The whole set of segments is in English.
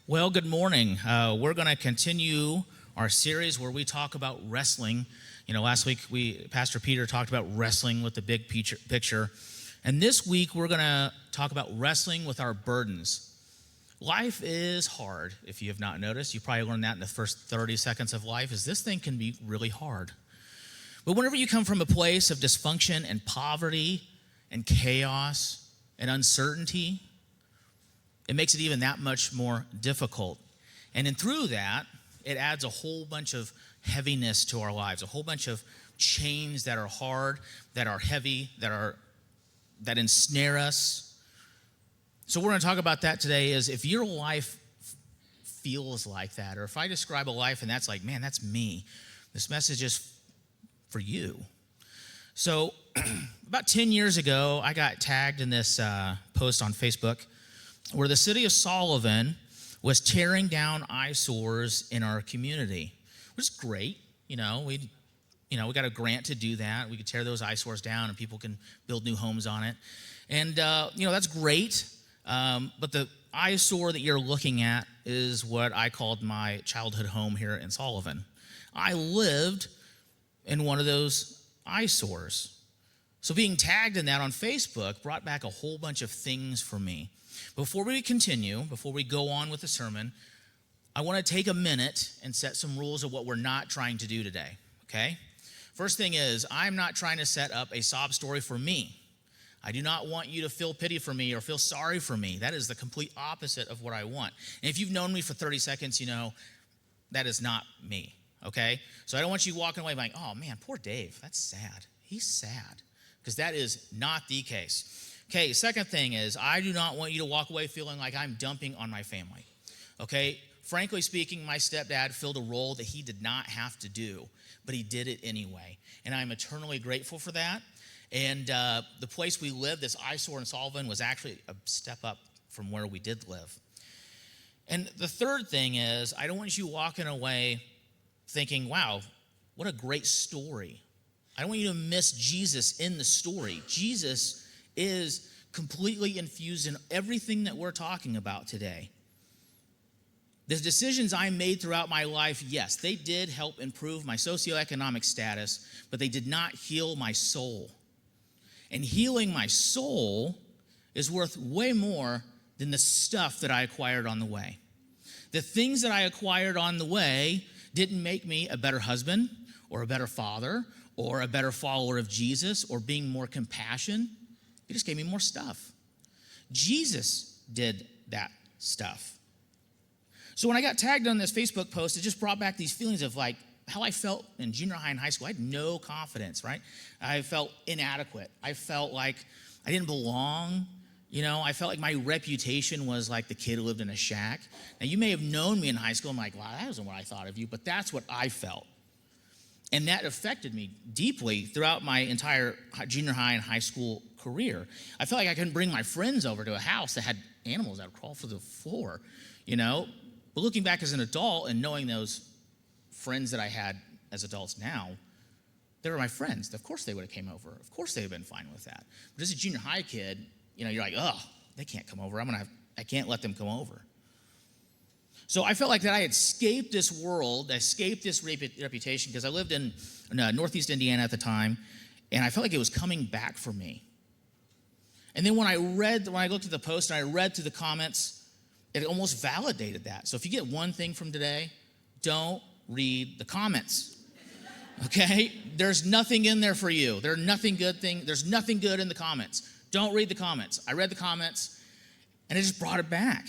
Well, good morning. We're going to continue our series where we talk about wrestling. Last week Pastor Peter talked about wrestling with the big picture. And this week we're going to talk about wrestling with our burdens. Life is hard, if you have not noticed. You probably learned that in the first 30 seconds of life, is this thing can be really hard. But whenever you come from a place of dysfunction and poverty and chaos and uncertainty, it makes it even that much more difficult. And then through that, it adds a whole bunch of heaviness to our lives, a whole bunch of chains that are hard, that are heavy, that ensnare us. So we're going to talk about that today. Is if your life feels like that, or if I describe a life and that's like, man, that's me, this message is for you. So about 10 years ago, I got tagged in this post on Facebook where the city of Sullivan was tearing down eyesores in our community, which is great. We got a grant to do that. We could tear those eyesores down and people can build new homes on it. And, that's great. But the eyesore that you're looking at is what I called my childhood home here in Sullivan. I lived in one of those eyesores. So being tagged in that on Facebook brought back a whole bunch of things for me. Before we continue, before we go on with the sermon, I want to take a minute and set some rules of what we're not trying to do today, okay? First thing is, I'm not trying to set up a sob story for me. I do not want you to feel pity for me or feel sorry for me. That is the complete opposite of what I want. And if you've known me for 30 seconds, that is not me, okay? So I don't want you walking away like, oh man, poor Dave, that's sad. He's sad, because that is not the case. Okay, second thing is, I do not want you to walk away feeling like I'm dumping on my family, okay? Frankly speaking, my stepdad filled a role that he did not have to do, but he did it anyway, and I'm eternally grateful for that. And the place we live, this eyesore in Sullivan, was actually a step up from where we did live. And the third thing is, I don't want you walking away thinking, wow, what a great story. I don't want you to miss Jesus in the story. Jesus is completely infused in everything that we're talking about today. The decisions I made throughout my life, yes, they did help improve my socioeconomic status, but they did not heal my soul. And healing my soul is worth way more than the stuff that I acquired on the way. The things that I acquired on the way didn't make me a better husband or a better father or a better follower of Jesus or being more compassionate. It just gave me more stuff. Jesus did that stuff. So when I got tagged on this Facebook post, it just brought back these feelings of like how I felt in junior high and high school. I had no confidence, right? I felt inadequate. I felt like I didn't belong. I felt like my reputation was like the kid who lived in a shack. Now, you may have known me in high school. I'm like, wow, that wasn't what I thought of you, but that's what I felt. And that affected me deeply throughout my entire junior high and high school career. I felt like I couldn't bring my friends over to a house that had animals that would crawl through the floor, But looking back as an adult and knowing those friends that I had as adults now, they were my friends. Of course they would have came over. Of course they would have been fine with that. But as a junior high kid, you're like, oh, they can't come over. I can't let them come over. So I felt like that I had escaped this world, escaped this reputation, because I lived in Northeast Indiana at the time, and I felt like it was coming back for me. And then when I looked at the post and I read through the comments, it almost validated that. So if you get one thing from today, don't read the comments, okay? There's nothing in there for you. There's nothing good in the comments. Don't read the comments. I read the comments, and it just brought it back.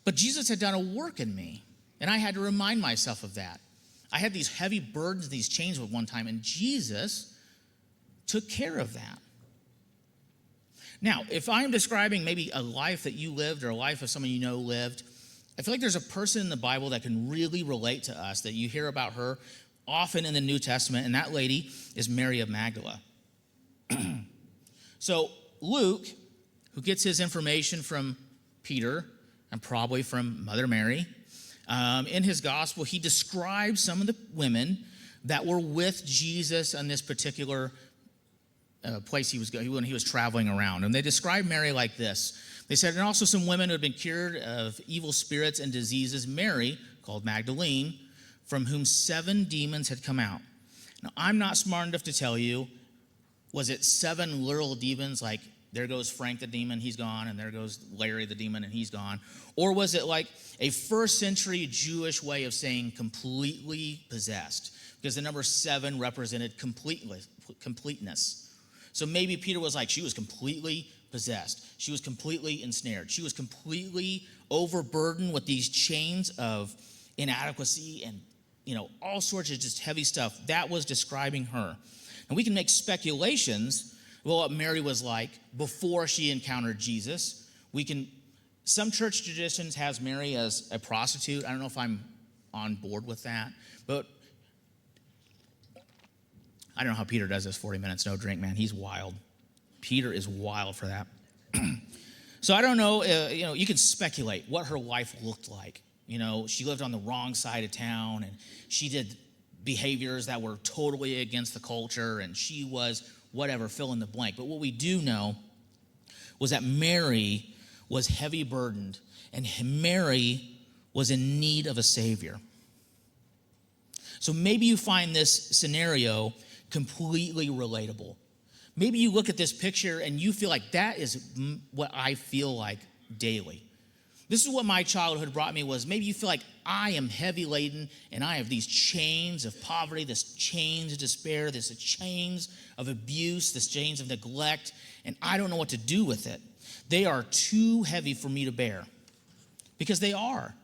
But Jesus had done a work in me, and I had to remind myself of that. I had these heavy burdens, these chains at one time, and Jesus took care of that. Now, if I'm describing maybe a life that you lived or a life of someone you know lived, I feel like there's a person in the Bible that can really relate to us, that you hear about her often in the New Testament, and that lady is Mary of Magdala. So Luke, who gets his information from Peter and probably from Mother Mary, in his gospel, he describes some of the women that were with Jesus on this particular place he was going when he was traveling around. And they describe Mary like this. They said, and also some women who had been cured of evil spirits and diseases, Mary, called Magdalene, from whom 7 demons had come out. Now, I'm not smart enough to tell you, was it 7 literal demons, like there goes Frank the demon, he's gone, and there goes Larry the demon, and he's gone? Or was it like a first century Jewish way of saying completely possessed? Because the number 7 represented completeness. So maybe Peter was like, she was completely possessed. She was completely ensnared. She was completely overburdened with these chains of inadequacy and, all sorts of just heavy stuff. That was describing her. And we can make speculations about what Mary was like before she encountered Jesus. Some church traditions has Mary as a prostitute. I don't know if I'm on board with that, but I don't know how Peter does this 40 minutes, no drink, man. He's wild. Peter is wild for that. So I don't know, you can speculate what her life looked like. She lived on the wrong side of town, and she did behaviors that were totally against the culture, and she was whatever, fill in the blank. But what we do know was that Mary was heavy burdened, and Mary was in need of a Savior. So maybe you find this scenario completely relatable. Maybe you look at this picture and you feel like that is what I feel like daily. This is what my childhood brought me was maybe you feel like I am heavy laden and I have these chains of poverty, this chains of despair, this chains of abuse, this chains of neglect, and I don't know what to do with it. They are too heavy for me to bear, because they are.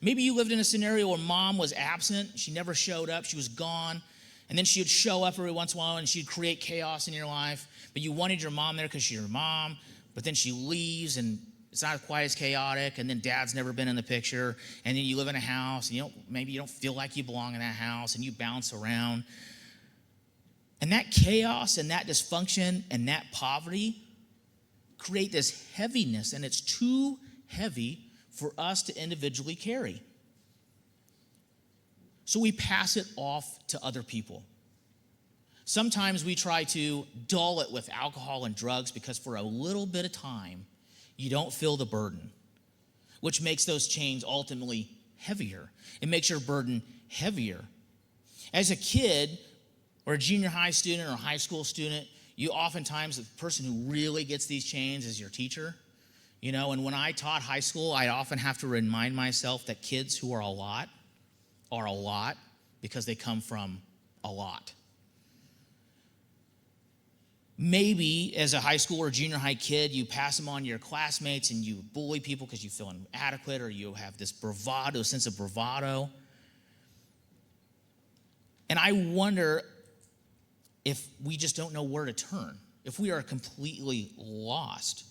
Maybe you lived in a scenario where mom was absent, she never showed up, she was gone, and then she would show up every once in a while and she'd create chaos in your life, but you wanted your mom there because she's your mom, but then she leaves and it's not quite as chaotic, and then dad's never been in the picture, and then you live in a house, and maybe you don't feel like you belong in that house, and you bounce around. And that chaos and that dysfunction and that poverty create this heaviness, and it's too heavy for us to individually carry. So we pass it off to other people. Sometimes we try to dull it with alcohol and drugs because for a little bit of time, you don't feel the burden, which makes those chains ultimately heavier. It makes your burden heavier. As a kid or a junior high student or a high school student, you oftentimes, the person who really gets these chains is your teacher. And when I taught high school, I often have to remind myself that kids who are a lot because they come from a lot. Maybe as a high school or junior high kid, you pass them on to your classmates and you bully people because you feel inadequate, or you have this bravado, sense of bravado. And I wonder if we just don't know where to turn, if we are completely lost.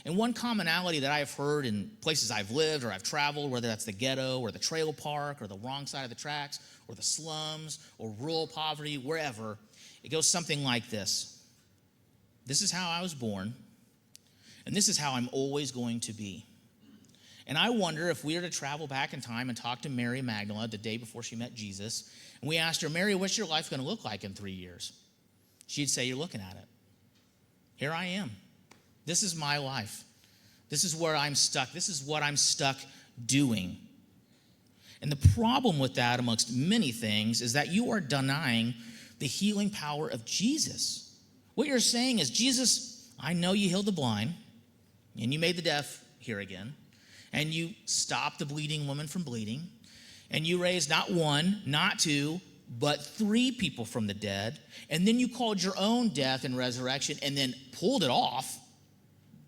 And one commonality that I've heard in places I've lived or I've traveled, whether that's the ghetto or the trailer park or the wrong side of the tracks or the slums or rural poverty, wherever, it goes something like this. This is how I was born, and this is how I'm always going to be. And I wonder if we were to travel back in time and talk to Mary Magdalene the day before she met Jesus, and we asked her, Mary, what's your life going to look like in 3 years? She'd say, you're looking at it. Here I am. This is my life. This is where I'm stuck. This is what I'm stuck doing. And the problem with that, amongst many things, is that you are denying the healing power of Jesus. What you're saying is, Jesus, I know you healed the blind, and you made the deaf hear again, and you stopped the bleeding woman from bleeding, and you raised not 1, not 2, but 3 people from the dead, and then you called your own death and resurrection and then pulled it off.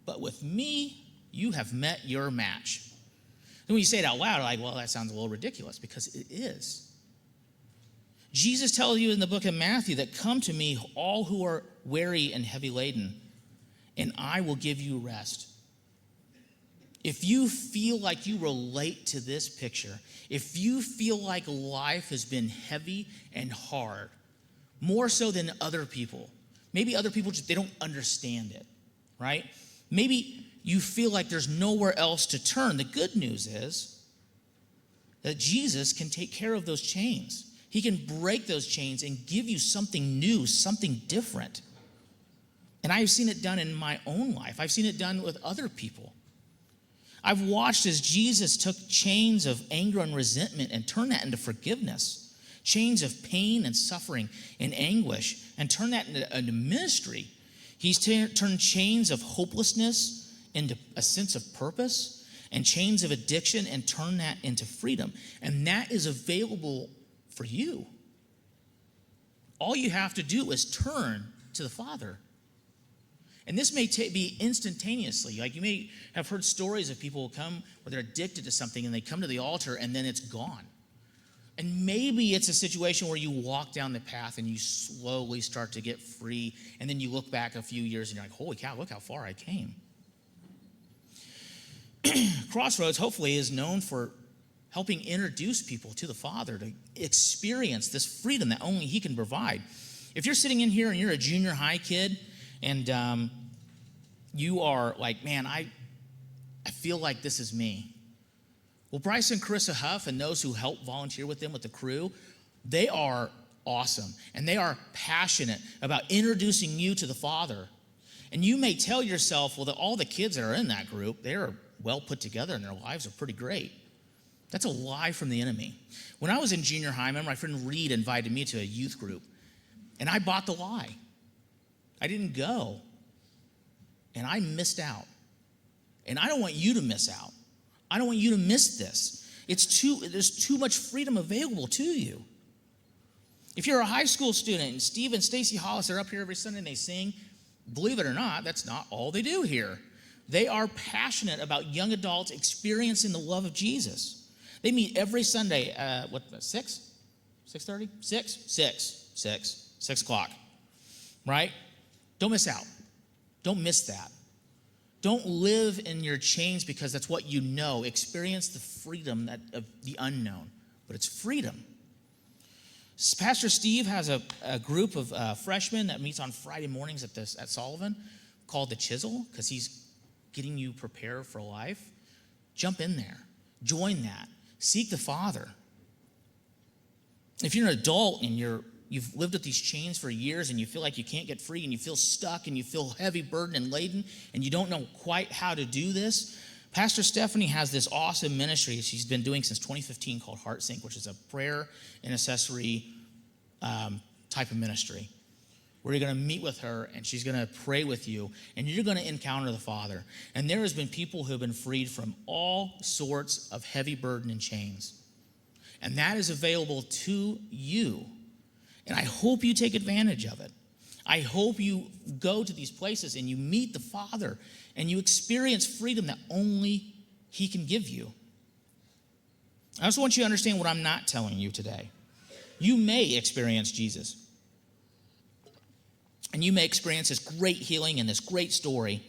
But with me, you have met your match. And when you say it out loud, like, well, that sounds a little ridiculous, because it is. Jesus tells you in the book of Matthew that come to me, all who are weary and heavy laden, and I will give you rest. If you feel like you relate to this picture, if you feel like life has been heavy and hard, more so than other people, maybe other people just, they don't understand it, right? Maybe you feel like there's nowhere else to turn. The good news is that Jesus can take care of those chains. He can break those chains and give you something new, something different. And I've seen it done in my own life. I've seen it done with other people. I've watched as Jesus took chains of anger and resentment and turned that into forgiveness, chains of pain and suffering and anguish, and turned that into ministry. He's turned chains of hopelessness into a sense of purpose, and chains of addiction and turned that into freedom. And that is available for you. All you have to do is turn to the Father. And this may be instantaneously. Like, you may have heard stories of people who come where they're addicted to something and they come to the altar and then it's gone. And maybe it's a situation where you walk down the path and you slowly start to get free, and then you look back a few years and you're like, holy cow, look how far I came. Crossroads, hopefully, is known for helping introduce people to the Father to experience this freedom that only He can provide. If you're sitting in here and you're a junior high kid and you are like, man, I feel like this is me. Well, Bryce and Carissa Huff and those who help volunteer with them with the crew, they are awesome. And they are passionate about introducing you to the Father. And you may tell yourself, well, that all the kids that are in that group, they're well put together and their lives are pretty great. That's a lie from the enemy. When I was in junior high, I remember my friend Reed invited me to a youth group, and I bought the lie. I didn't go, and I missed out. And I don't want you to miss out. I don't want you to miss this. There's too much freedom available to you. If you're a high school student, and Steve and Stacy Hollis are up here every Sunday and they sing, believe it or not, that's not all they do here. They are passionate about young adults experiencing the love of Jesus. They meet every Sunday, 6? 6:30? 6 o'clock, right? Don't miss out. Don't miss that. Don't live in your chains because that's what you know. Experience the freedom of the unknown, but it's freedom. Pastor Steve has a group of freshmen that meets on Friday mornings at Sullivan called The Chisel, because he's getting you prepared for life. Jump in there. Join that. Seek the Father. If you're an adult and you've lived with these chains for years and you feel like you can't get free and you feel stuck and you feel heavy, burdened, and laden and you don't know quite how to do this, Pastor Stephanie has this awesome ministry she's been doing since 2015 called Heart Sync, which is a prayer intercessory type of ministry, where you're going to meet with her and she's going to pray with you and you're going to encounter the Father. And there has been people who have been freed from all sorts of heavy burden and chains. And that is available to you. And I hope you take advantage of it. I hope you go to these places and you meet the Father and you experience freedom that only He can give you. I also want you to understand what I'm not telling you today. You may experience Jesus. And you may experience this great healing and this great story.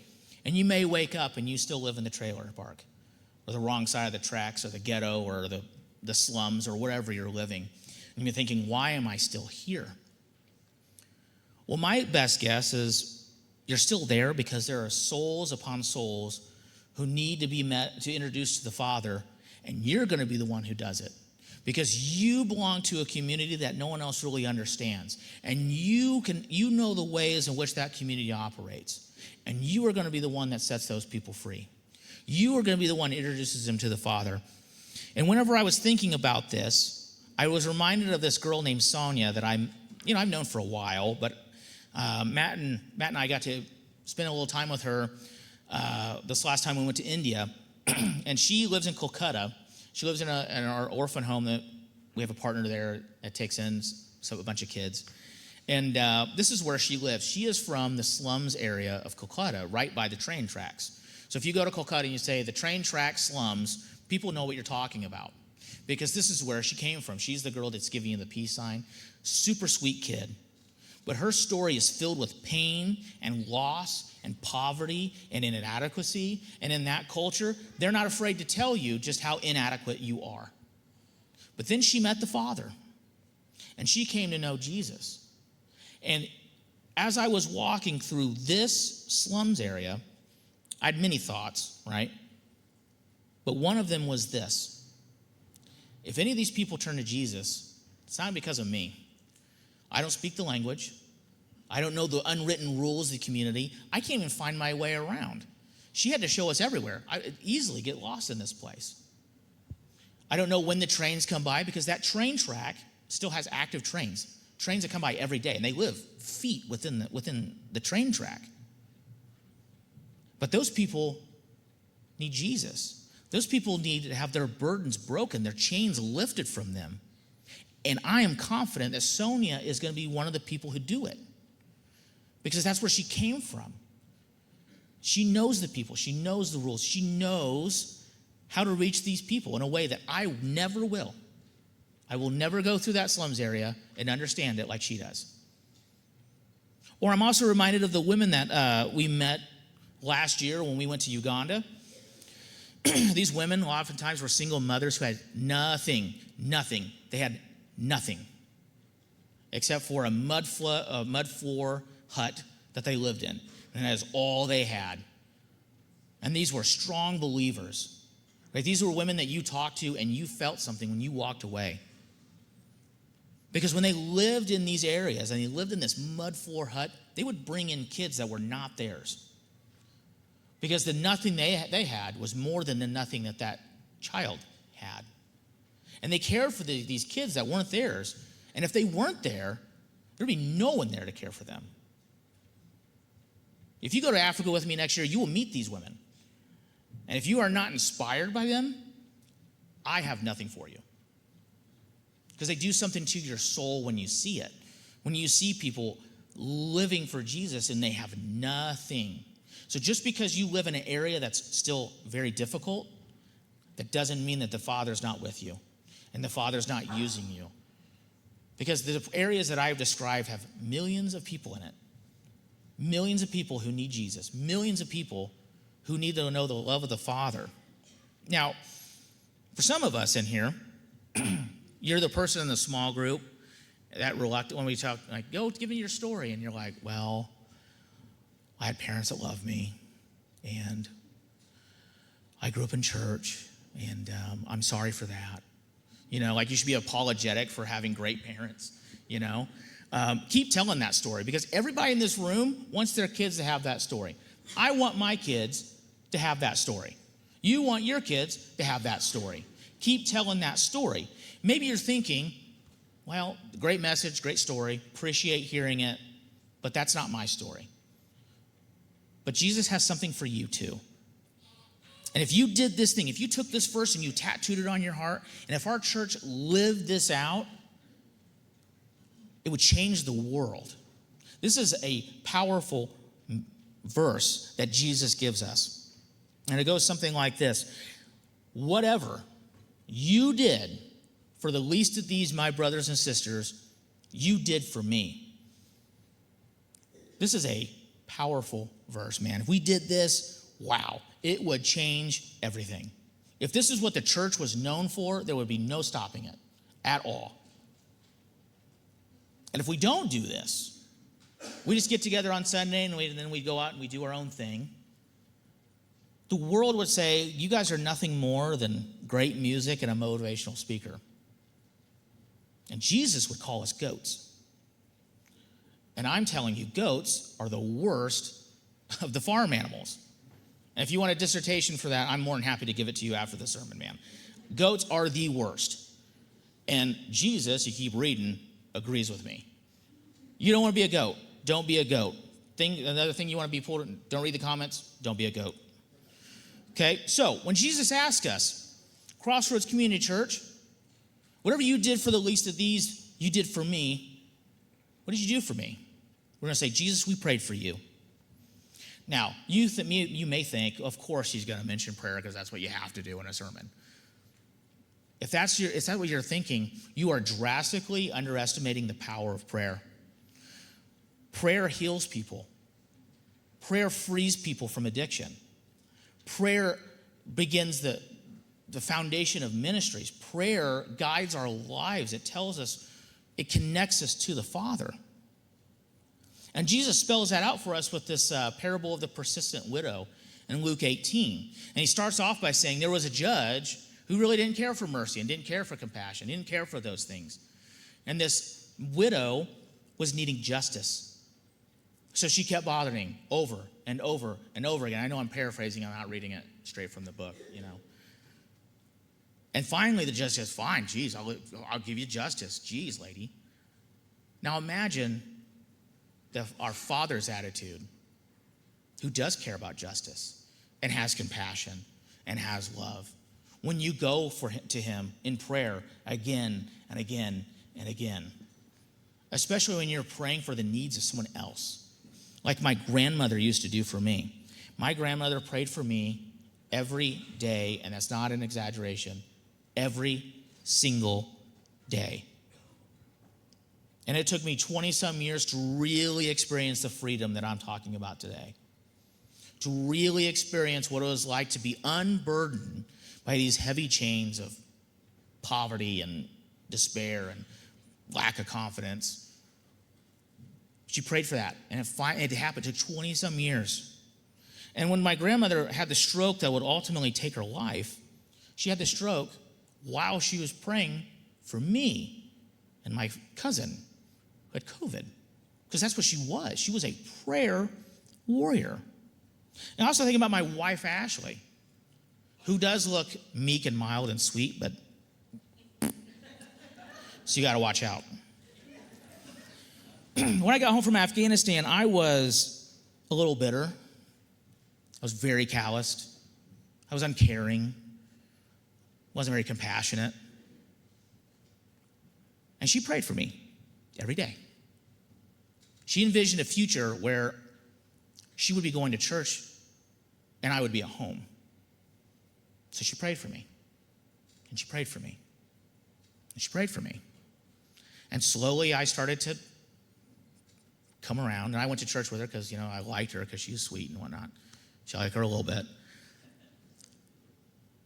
And you may wake up and you still live in the trailer park, or the wrong side of the tracks, or the ghetto, or the slums, or wherever you're living. And you're thinking, why am I still here? Well, my best guess is you're still there because there are souls upon souls who need to be met to introduce to the Father, and you're going to be the one who does it. Because you belong to a community that no one else really understands. And you know the ways in which that community operates. And you are going to be the one that sets those people free. You are going to be the one that introduces them to the Father. And whenever I was thinking about this, I was reminded of this girl named Sonia that I've known for a while, but Matt and I got to spend a little time with her this last time we went to India. And she lives in Kolkata. She lives in our orphan home that we have a partner there that takes in a bunch of kids. And this is where she lives. She is from the slums area of Kolkata, right by the train tracks. So if you go to Kolkata and you say the train track slums, people know what you're talking about, because this is where she came from. She's the girl that's giving you the peace sign. Super sweet kid. But her story is filled with pain and loss and poverty and inadequacy. And in that culture, they're not afraid to tell you just how inadequate you are. But then she met the Father, and she came to know Jesus. And as I was walking through this slums area, I had many thoughts, right? But one of them was this: if any of these people turn to Jesus, it's not because of me. I don't speak the language. I don't know the unwritten rules of the community. I can't even find my way around. She had to show us everywhere. I easily get lost in this place. I don't know when the trains come by because that train track still has active trains that come by every day, and they live feet within the train track. But those people need Jesus. Those people need to have their burdens broken, their chains lifted from them. And I am confident that Sonia is going to be one of the people who do it because that's where she came from. She knows the people. She knows the rules. She knows how to reach these people in a way that I never will. I will never go through that slums area and understand it like she does. Or I'm also reminded of the women that we met last year when we went to Uganda. These women oftentimes were single mothers who had nothing. They had nothing except for a mud floor hut that they lived in. And that is all they had. And these were strong believers. Right? These were women that you talked to and you felt something when you walked away. Because when they lived in these areas and they lived in this mud floor hut, they would bring in kids that were not theirs. Because the nothing they had was more than the nothing that child had. And they cared for these kids that weren't theirs. And if they weren't there, there'd be no one there to care for them. If you go to Africa with me next year, you will meet these women. And if you are not inspired by them, I have nothing for you. Because they do something to your soul when you see it. When you see people living for Jesus and they have nothing. So just because you live in an area that's still very difficult, that doesn't mean that the Father's not with you and the Father's not using you. Because the areas that I've described have millions of people in it. Millions of people who need Jesus. Millions of people who need to know the love of the Father. Now, for some of us in here, you're the person in the small group that reluctant when we talk, like, go give me your story. And you're like, well, I had parents that loved me, and I grew up in church, and I'm sorry for that. You know, like you should be apologetic for having great parents, you know. Keep telling that story because everybody in this room wants their kids to have that story. I want my kids to have that story. You want your kids to have that story. Keep telling that story. Maybe you're thinking, well, great message, great story, appreciate hearing it, but that's not my story. But Jesus has something for you too. And if you did this thing, if you took this verse and you tattooed it on your heart, and if our church lived this out, it would change the world. This is a powerful verse that Jesus gives us. And it goes something like this. Whatever you did for the least of these, my brothers and sisters, you did for me. This is a powerful verse, man. If we did this, wow, it would change everything. If this is what the church was known for, there would be no stopping it at all. And if we don't do this, we just get together on Sunday and then we go out and we do our own thing, the world would say, you guys are nothing more than great music and a motivational speaker. And Jesus would call us goats. And I'm telling you, goats are the worst of the farm animals. And if you want a dissertation for that, I'm more than happy to give it to you after the sermon, man. Goats are the worst. And Jesus, you keep reading, agrees with me. You don't want to be a goat. Don't be a goat. Another thing you want to be pulled in, don't read the comments, don't be a goat. Okay, so when Jesus asked us, Crossroads Community Church, whatever you did for the least of these, you did for me. What did you do for me? We're going to say, Jesus, we prayed for you. Now, you may think, of course he's going to mention prayer because that's what you have to do in a sermon. If that's what you're thinking, you are drastically underestimating the power of prayer. Prayer heals people. Prayer frees people from addiction. Prayer begins the foundation of ministries. Prayer guides our lives. It tells us, it connects us to the Father. And Jesus spells that out for us with this parable of the persistent widow in Luke 18. And he starts off by saying there was a judge who really didn't care for mercy and didn't care for compassion, didn't care for those things. And this widow was needing justice. So she kept bothering him over and over and over again. I know I'm paraphrasing. I'm not reading it straight from the book, And finally, the judge says, fine, geez, I'll give you justice. Geez, lady. Now imagine our Father's attitude, who does care about justice and has compassion and has love. When you go to him in prayer again and again and again, especially when you're praying for the needs of someone else, like my grandmother used to do for me. My grandmother prayed for me every day, and that's not an exaggeration, every single day. And it took me 20-some years to really experience the freedom that I'm talking about today, to really experience what it was like to be unburdened by these heavy chains of poverty and despair and lack of confidence. She prayed for that, and it happened. It took 20-some years. And when my grandmother had the stroke that would ultimately take her life, she had the stroke while she was praying for me and my cousin who had COVID, because that's what she was. She was a prayer warrior. And I also think about my wife, Ashley, who does look meek and mild and sweet, but so you got to watch out. When I got home from Afghanistan, I was a little bitter. I was very calloused. I was uncaring. Wasn't very compassionate. And she prayed for me every day. She envisioned a future where she would be going to church and I would be at home. So she prayed for me. And she prayed for me. And she prayed for me. And slowly I started to come around, and I went to church with her because, I liked her because she was sweet and whatnot. She liked her a little bit.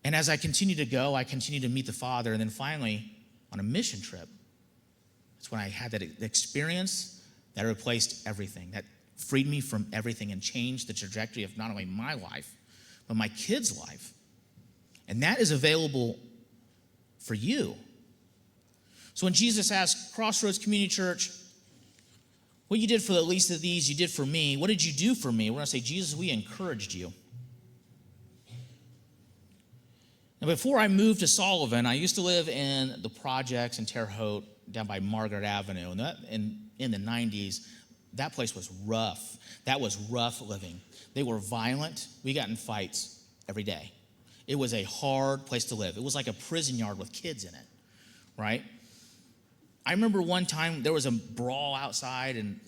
And as I continued to go, I continued to meet the Father, and then finally, on a mission trip, that's when I had that experience that replaced everything, that freed me from everything and changed the trajectory of not only my life, but my kids' life. And that is available for you. So when Jesus asked Crossroads Community Church, what you did for the least of these, you did for me. What did you do for me? We're going to say, Jesus, we encouraged you. Now, before I moved to Sullivan, I used to live in the projects in Terre Haute down by Margaret Avenue. And in the 90s, that place was rough. That was rough living. They were violent. We got in fights every day. It was a hard place to live. It was like a prison yard with kids in it, right? I remember one time there was a brawl outside, and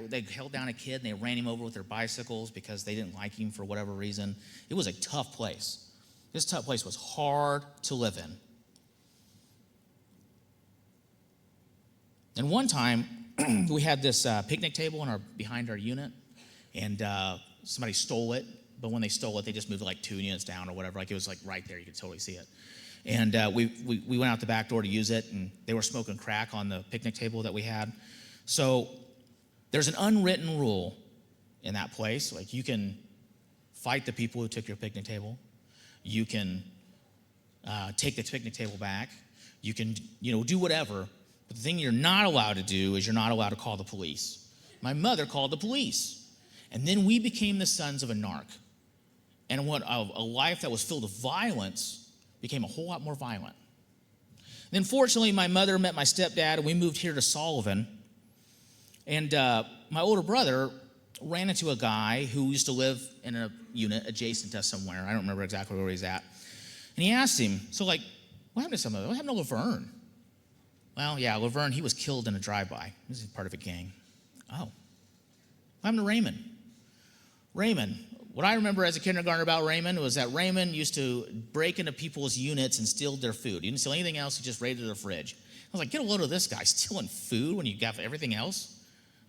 they held down a kid and they ran him over with their bicycles because they didn't like him for whatever reason. It was a tough place. This tough place was hard to live in. And one time we had this picnic table behind our unit, and somebody stole it. But when they stole it, they just moved it like 2 units down or whatever. Like it was like right there, you could totally see it. And we went out the back door to use it, and they were smoking crack on the picnic table that we had. So there's an unwritten rule in that place. Like you can fight the people who took your picnic table. You can take the picnic table back. You can, do whatever. But the thing you're not allowed to do is you're not allowed to call the police. My mother called the police. And then we became the sons of a narc. And a life that was filled with violence became a whole lot more violent. Then fortunately, my mother met my stepdad, and we moved here to Sullivan. And my older brother ran into a guy who used to live in a unit adjacent to us somewhere. I don't remember exactly where he's at. And he asked him, what happened to somebody? What happened to Laverne? Well, yeah, Laverne, he was killed in a drive-by. This is part of a gang. Oh. What happened to Raymond? Raymond. What I remember as a kindergartner about Raymond was that Raymond used to break into people's units and steal their food. He didn't steal anything else. He just raided their fridge. I was like, get a load of this guy stealing food when you got everything else.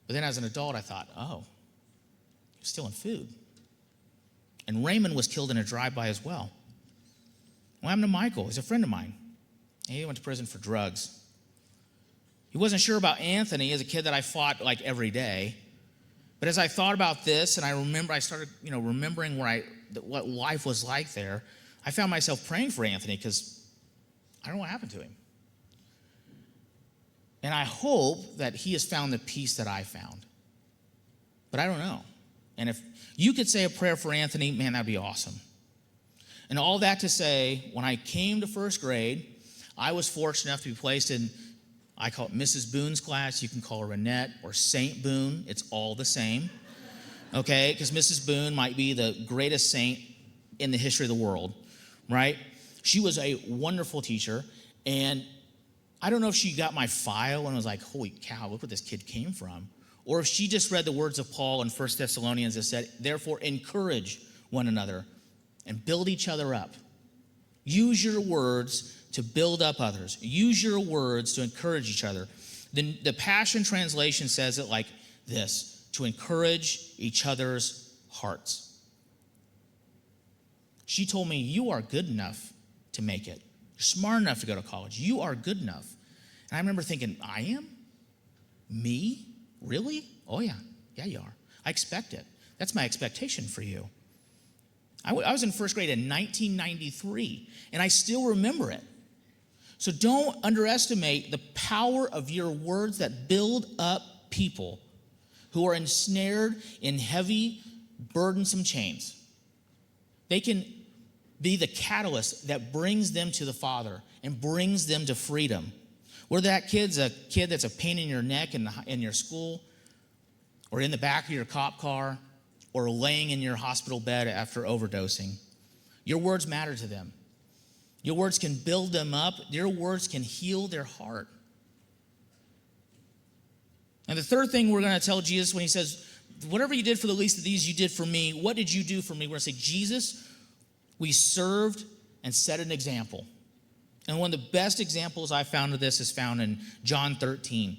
But then as an adult, I thought, oh, he was stealing food. And Raymond was killed in a drive-by as well. What happened to Michael? He's a friend of mine. He went to prison for drugs. He wasn't sure about Anthony as a kid that I fought like every day. But as I thought about this, and I started, remembering what life was like there, I found myself praying for Anthony because I don't know what happened to him. And I hope that he has found the peace that I found. But but I don't know. And if you could say a prayer for Anthony, man, that'd be awesome. And all that to say, when I came to first grade, I was fortunate enough to be placed in, I call it Mrs. Boone's class. You can call her Annette or Saint Boone. It's all the same, okay? Because Mrs. Boone might be the greatest saint in the history of the world, right? She was a wonderful teacher, and I don't know if she got my file and was like, holy cow, look where this kid came from. Or if she just read the words of Paul in 1 Thessalonians that said, therefore encourage one another and build each other up. Use your words to build up others. Use your words to encourage each other. The Passion Translation says it like this, to encourage each other's hearts. She told me, you are good enough to make it. You're smart enough to go to college. You are good enough. And I remember thinking, I am? Me? Really? Oh, yeah. Yeah, you are. I expect it. That's my expectation for you. I was in first grade in 1993, and I still remember it. So don't underestimate the power of your words that build up people who are ensnared in heavy, burdensome chains. They can be the catalyst that brings them to the Father and brings them to freedom. Whether that kid's a kid that's a pain in your neck in your school, or in the back of your cop car, or laying in your hospital bed after overdosing, your words matter to them. Your words can build them up. Your words can heal their heart. And the third thing we're going to tell Jesus when he says, whatever you did for the least of these, you did for me. What did you do for me? We're going to say, Jesus, we served and set an example. And one of the best examples I found of this is found in John 13.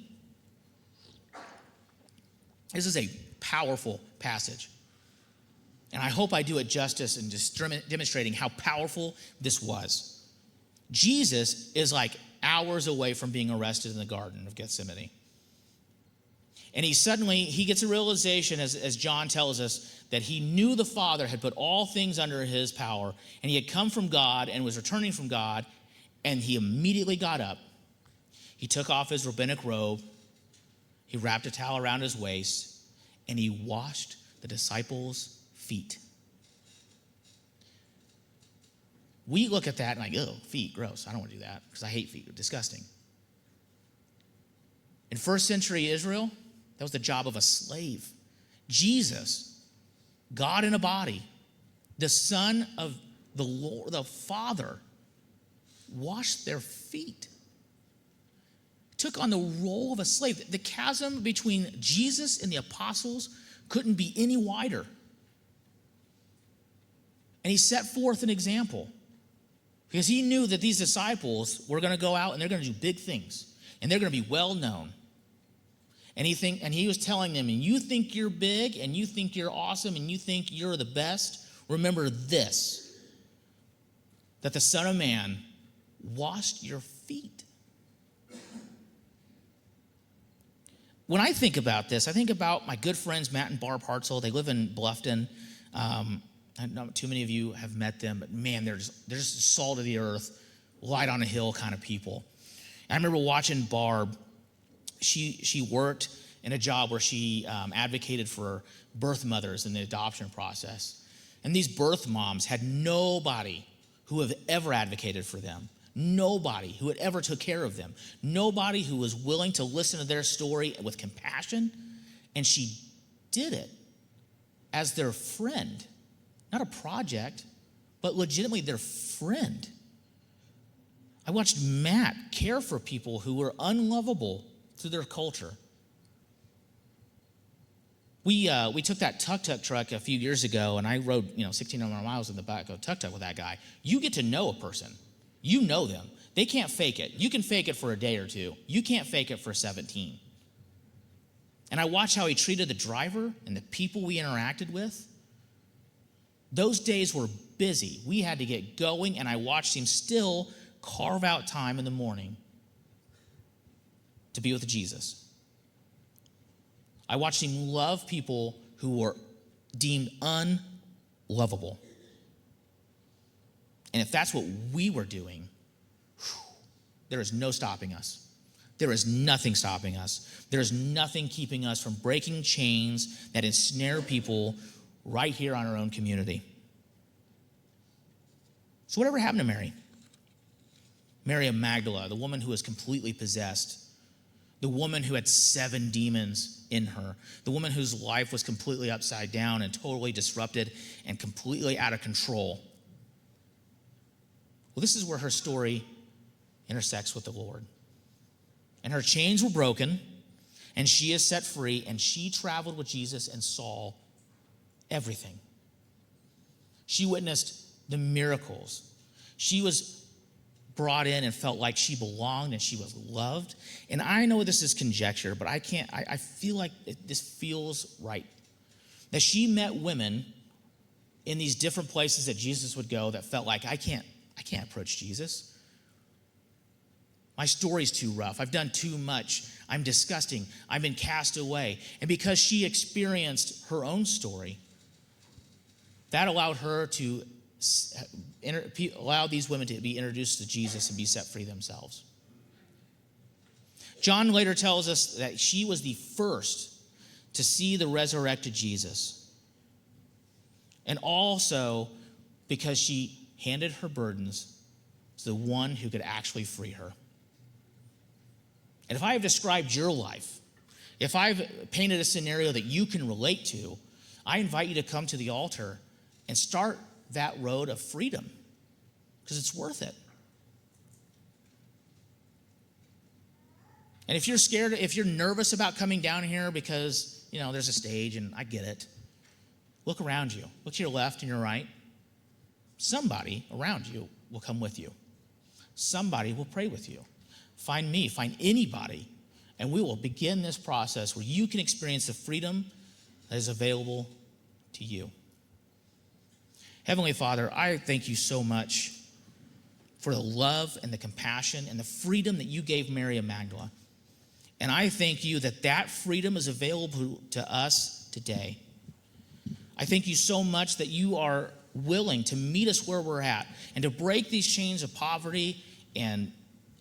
This is a powerful passage. And I hope I do it justice in just demonstrating how powerful this was. Jesus is like hours away from being arrested in the Garden of Gethsemane. And he gets a realization, as John tells us, that he knew the Father had put all things under his power, and he had come from God and was returning from God, and he immediately got up. He took off his rabbinic robe, he wrapped a towel around his waist, and he washed the disciples' feet. We look at that and like, oh, feet, gross. I don't want to do that because I hate feet. They're disgusting. In first century Israel, that was the job of a slave. Jesus, God in a body, the Son of the Lord, the Father, washed their feet. Took on the role of a slave. The chasm between Jesus and the apostles couldn't be any wider. And he set forth an example because he knew that these disciples were going to go out and they're going to do big things and they're going to be well known. And he was telling them, and you think you're big and you think you're awesome and you think you're the best, remember this, that the Son of Man washed your feet. When I think about this, I think about my good friends Matt and Barb Hartzell. They live in Bluffton. Not too many of you have met them, but man, they're just salt of the earth, light on a hill kind of people. And I remember watching Barb. She worked in a job where she advocated for birth mothers in the adoption process. And these birth moms had nobody who have ever advocated for them. Nobody who had ever took care of them. Nobody who was willing to listen to their story with compassion. And she did it as their friend. Not a project, but legitimately their friend. I watched Matt care for people who were unlovable through their culture. We took that tuk-tuk truck a few years ago, and I rode 1,600 miles in the back of a tuk-tuk with that guy. You get to know a person. You know them. They can't fake it. You can fake it for a day or two. You can't fake it for 17. And I watched how he treated the driver and the people we interacted with. Those days were busy. We had to get going, and I watched him still carve out time in the morning to be with Jesus. I watched him love people who were deemed unlovable. And if that's what we were doing, there is no stopping us. There is nothing stopping us. There is nothing keeping us from breaking chains that ensnare people right here on our own community. So whatever happened to Mary? Mary of Magdala, the woman who was completely possessed, the woman who had 7 demons in her, the woman whose life was completely upside down and totally disrupted and completely out of control. Well, this is where her story intersects with the Lord. And her chains were broken, and she is set free, and she traveled with Jesus and saw everything. She witnessed the miracles. She was brought in and felt like she belonged and she was loved. And I know this is conjecture, but I feel like this feels right. That she met women in these different places that Jesus would go that felt like, I can't approach Jesus. My story's too rough. I've done too much. I'm disgusting. I've been cast away. And because she experienced her own story, that allowed her to allow these women to be introduced to Jesus and be set free themselves. John later tells us that she was the first to see the resurrected Jesus. And also because she handed her burdens to the one who could actually free her. And if I have described your life, if I've painted a scenario that you can relate to, I invite you to come to the altar and start that road of freedom, because it's worth it. And if you're scared, if you're nervous about coming down here because, there's a stage and I get it, look around you. Look to your left and your right. Somebody around you will come with you. Somebody will pray with you. Find me, find anybody, and we will begin this process where you can experience the freedom that is available to you. Heavenly Father, I thank you so much for the love and the compassion and the freedom that you gave Mary of Magdala. And I thank you that that freedom is available to us today. I thank you so much that you are willing to meet us where we're at and to break these chains of poverty and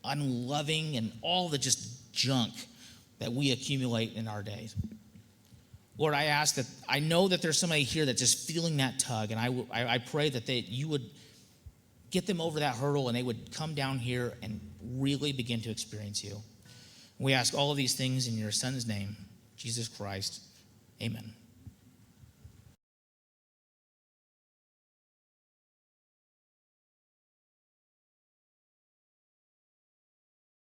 unloving and all the just junk that we accumulate in our days. Lord, I ask that, I know that there's somebody here that's just feeling that tug, and I pray that you would get them over that hurdle and they would come down here and really begin to experience you. We ask all of these things in your Son's name, Jesus Christ. Amen.